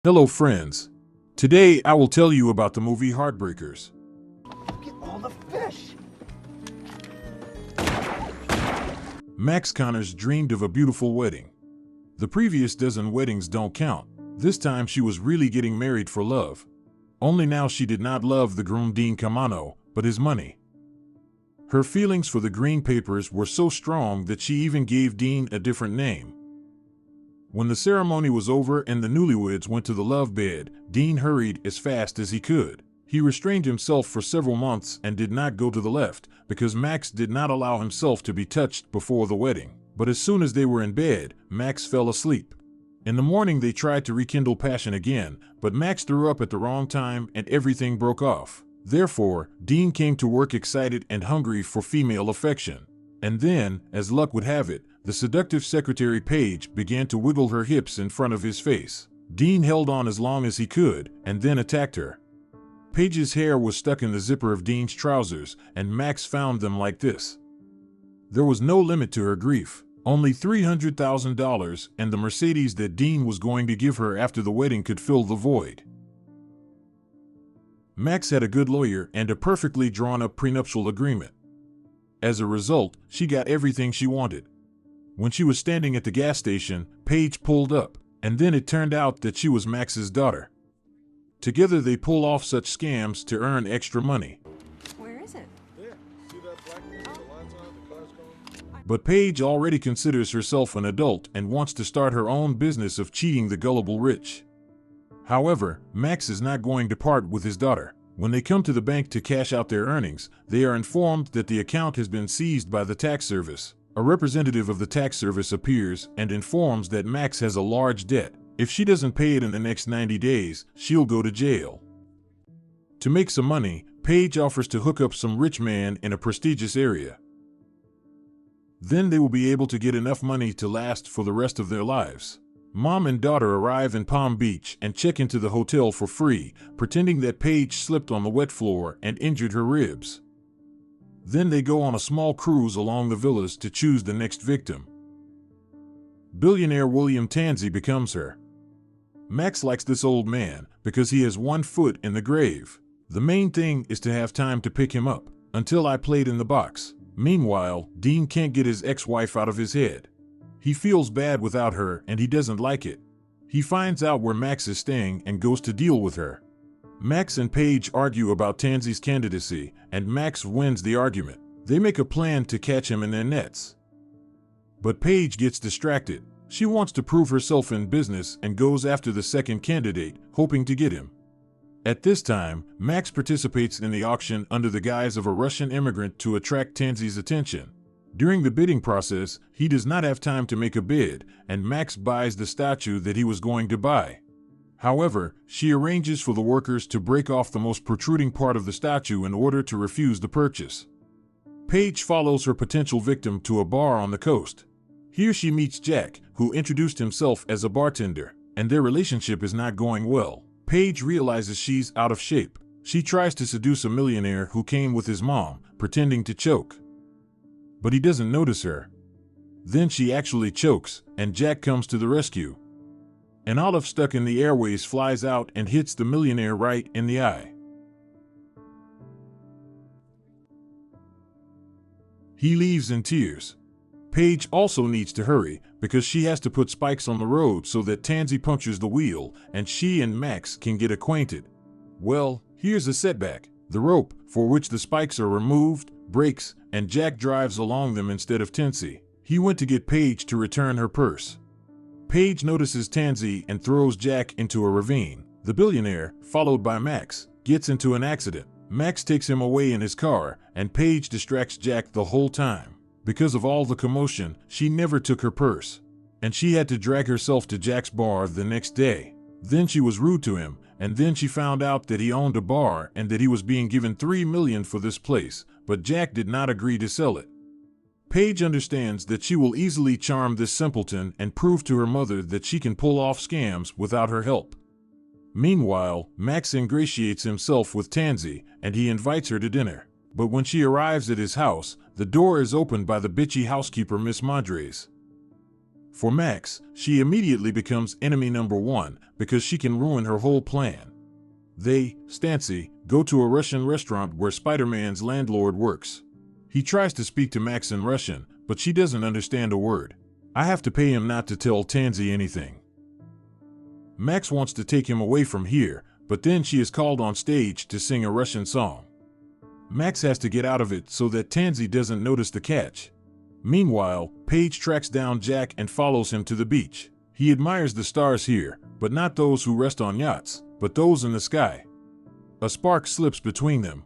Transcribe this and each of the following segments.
Hello friends. Today I will tell you about the movie Heartbreakers. Look at all the fish! Paige Conners dreamed of a beautiful wedding. The previous dozen weddings don't count. This time she was really getting married for love. Only now she did not love the groom Dean Camano, but his money. Her feelings for the green papers were so strong that she even gave Dean a different name. When the ceremony was over and the newlyweds went to the love bed, Dean hurried as fast as he could. He restrained himself for several months and did not go to the left, because Max did not allow himself to be touched before the wedding. But as soon as they were in bed, Max fell asleep. In the morning they tried to rekindle passion again, but Max threw up at the wrong time and everything broke off. Therefore, Dean came to work excited and hungry for female affection. And then, as luck would have it, the seductive secretary Paige began to wiggle her hips in front of his face. Dean held on as long as he could, and then attacked her. Paige's hair was stuck in the zipper of Dean's trousers, and Max found them like this. There was no limit to her grief. Only $300,000 and the Mercedes that Dean was going to give her after the wedding could fill the void. Max had a good lawyer and a perfectly drawn-up prenuptial agreement. As a result, she got everything she wanted. When she was standing at the gas station, Paige pulled up, and then it turned out that she was Max's daughter. Together they pull off such scams to earn extra money. Where is it? There. See that black thing with the lights on, the car's going? But Paige already considers herself an adult and wants to start her own business of cheating the gullible rich. However, Max is not going to part with his daughter. When they come to the bank to cash out their earnings, they are informed that the account has been seized by the tax service. A representative of the tax service appears and informs that Max has a large debt. If she doesn't pay it in the next 90 days, she'll go to jail. To make some money, Paige offers to hook up some rich man in a prestigious area. Then they will be able to get enough money to last for the rest of their lives. Mom and daughter arrive in Palm Beach and check into the hotel for free, pretending that Paige slipped on the wet floor and injured her ribs. Then they go on a small cruise along the villas to choose the next victim. Billionaire William Tansey becomes her. Max likes this old man because he has one foot in the grave. The main thing is to have time to pick him up. Until I played in the box. Meanwhile, Dean can't get his ex-wife out of his head. He feels bad without her and he doesn't like it. He finds out where Max is staying and goes to deal with her. Max and Paige argue about Tansey's candidacy, and Max wins the argument. They make a plan to catch him in their nets. But Paige gets distracted. She wants to prove herself in business and goes after the second candidate, hoping to get him. At this time, Max participates in the auction under the guise of a Russian immigrant to attract Tansey's attention. During the bidding process, he does not have time to make a bid, and Max buys the statue that he was going to buy. However, she arranges for the workers to break off the most protruding part of the statue in order to refuse the purchase. Paige follows her potential victim to a bar on the coast. Here she meets Jack, who introduced himself as a bartender, and their relationship is not going well. Paige realizes she's out of shape. She tries to seduce a millionaire who came with his mom, pretending to choke. But he doesn't notice her. Then she actually chokes, and Jack comes to the rescue. An olive stuck in the airways flies out and hits the millionaire right in the eye. He leaves in tears. Paige also needs to hurry because she has to put spikes on the road so that Tansey punctures the wheel and she and Max can get acquainted. Well, here's a setback. The rope, for which the spikes are removed, breaks, and Jack drives along them instead of Tansey. He went to get Paige to return her purse. Paige notices Tansey and throws Jack into a ravine. The billionaire, followed by Max, gets into an accident. Max takes him away in his car, and Paige distracts Jack the whole time. Because of all the commotion, she never took her purse, and she had to drag herself to Jack's bar the next day. Then she was rude to him, and then she found out that he owned a bar and that he was being given $3 million for this place, but Jack did not agree to sell it. Paige understands that she will easily charm this simpleton and prove to her mother that she can pull off scams without her help. Meanwhile, Max ingratiates himself with Tansey, and he invites her to dinner. But when she arrives at his house, the door is opened by the bitchy housekeeper Miss Madres. For Max, she immediately becomes enemy number one because she can ruin her whole plan. They, Stancy, go to a Russian restaurant where Spider-Man's landlord works. He tries to speak to Max in Russian, but she doesn't understand a word. I have to pay him not to tell Tansy anything. Max wants to take him away from here, but then she is called on stage to sing a Russian song. Max has to get out of it so that Tansy doesn't notice the catch. Meanwhile, Paige tracks down Jack and follows him to the beach. He admires the stars here, but not those who rest on yachts, but those in the sky. A spark slips between them.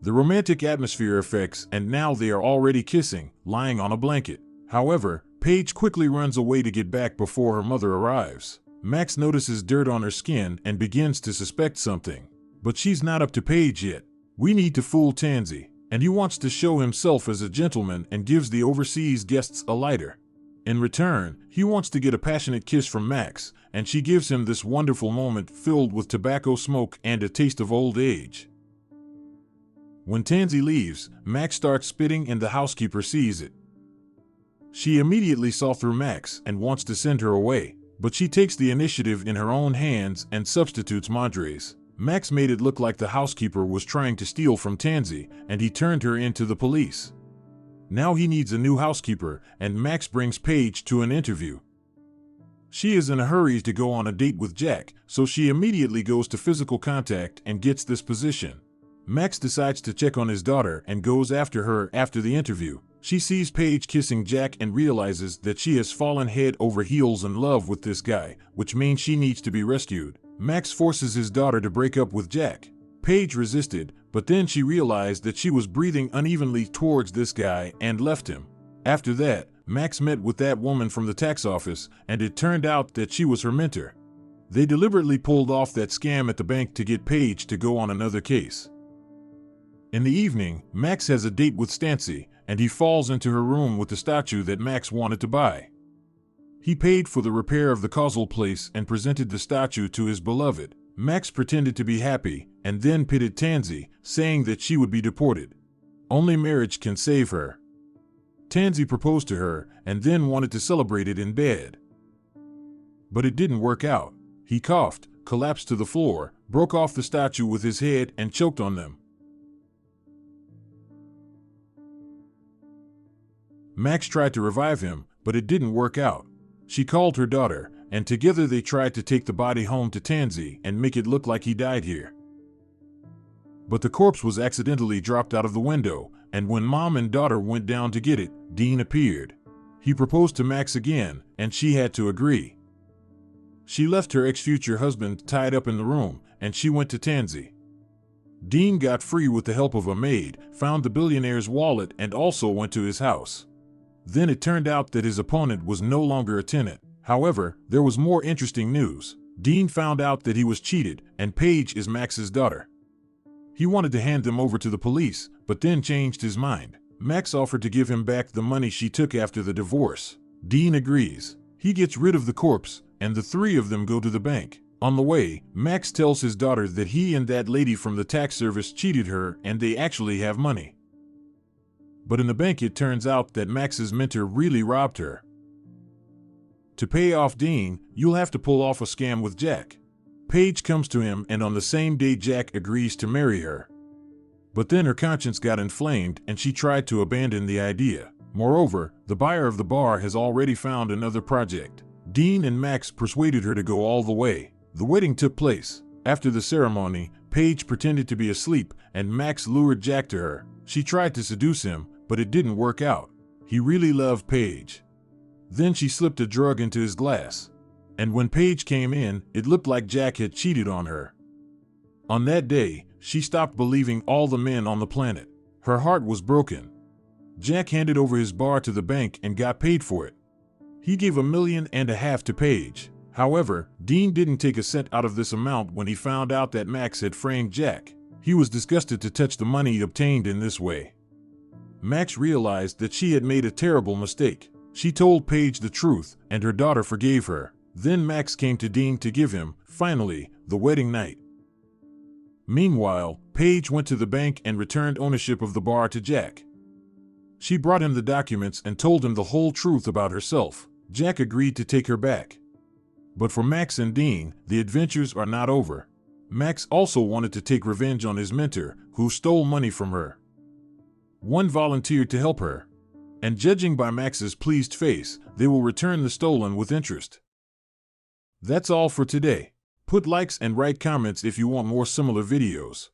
The romantic atmosphere affects, and now they are already kissing, lying on a blanket. However, Paige quickly runs away to get back before her mother arrives. Max notices dirt on her skin and begins to suspect something. But she's not up to Paige yet. We need to fool Tansy, and he wants to show himself as a gentleman and gives the overseas guests a lighter. In return, he wants to get a passionate kiss from Max, and she gives him this wonderful moment filled with tobacco smoke and a taste of old age. When Tansy leaves, Max starts spitting and the housekeeper sees it. She immediately saw through Max and wants to send her away, but she takes the initiative in her own hands and substitutes marries. Max made it look like the housekeeper was trying to steal from Tansy, and he turned her into the police. Now he needs a new housekeeper, and Max brings Paige to an interview. She is in a hurry to go on a date with Jack, so she immediately goes to physical contact and gets this position. Max decides to check on his daughter and goes after her after the interview. She sees Paige kissing Jack and realizes that she has fallen head over heels in love with this guy, which means she needs to be rescued. Max forces his daughter to break up with Jack. Paige resisted, but then she realized that she was breathing unevenly towards this guy and left him. After that, Max met with that woman from the tax office, and it turned out that she was her mentor. They deliberately pulled off that scam at the bank to get Paige to go on another case. In the evening, Max has a date with Stancy, and he falls into her room with the statue that Max wanted to buy. He paid for the repair of the causal place and presented the statue to his beloved. Max pretended to be happy, and then pitied Tansy, saying that she would be deported. Only marriage can save her. Tansy proposed to her, and then wanted to celebrate it in bed. But it didn't work out. He coughed, collapsed to the floor, broke off the statue with his head, and choked on them. Max tried to revive him, but it didn't work out. She called her daughter, and together they tried to take the body home to Tansy and make it look like he died here. But the corpse was accidentally dropped out of the window, and when mom and daughter went down to get it, Dean appeared. He proposed to Max again, and she had to agree. She left her ex-future husband tied up in the room, and she went to Tansy. Dean got free with the help of a maid, found the billionaire's wallet, and also went to his house. Then it turned out that his opponent was no longer a tenant. However, there was more interesting news. Dean found out that he was cheated, and Paige is Max's daughter. He wanted to hand them over to the police, but then changed his mind. Max offered to give him back the money she took after the divorce. Dean agrees. He gets rid of the corpse, and the three of them go to the bank. On the way, Max tells his daughter that he and that lady from the tax service cheated her and they actually have money. But in the bank it turns out that Max's mentor really robbed her. To pay off Dean, you'll have to pull off a scam with Jack. Paige comes to him, and on the same day Jack agrees to marry her. But then her conscience got inflamed and she tried to abandon the idea. Moreover, the buyer of the bar has already found another project. Dean and Max persuaded her to go all the way. The wedding took place. After the ceremony, Paige pretended to be asleep and Max lured Jack to her. She tried to seduce him, but it didn't work out. He really loved Paige. Then she slipped a drug into his glass. And when Paige came in, it looked like Jack had cheated on her. On that day, she stopped believing all the men on the planet. Her heart was broken. Jack handed over his bar to the bank and got paid for it. He gave $1.5 million to Paige. However, Dean didn't take a cent out of this amount when he found out that Max had framed Jack. He was disgusted to touch the money obtained in this way. Max realized that she had made a terrible mistake. She told Paige the truth, and her daughter forgave her. Then Max came to Dean to give him, finally, the wedding night. Meanwhile, Paige went to the bank and returned ownership of the bar to Jack. She brought him the documents and told him the whole truth about herself. Jack agreed to take her back. But for Max and Dean, the adventures are not over. Max also wanted to take revenge on his mentor, who stole money from her. One volunteered to help her, and judging by Max's pleased face, they will return the stolen with interest. That's all for today. Put likes and write comments if you want more similar videos.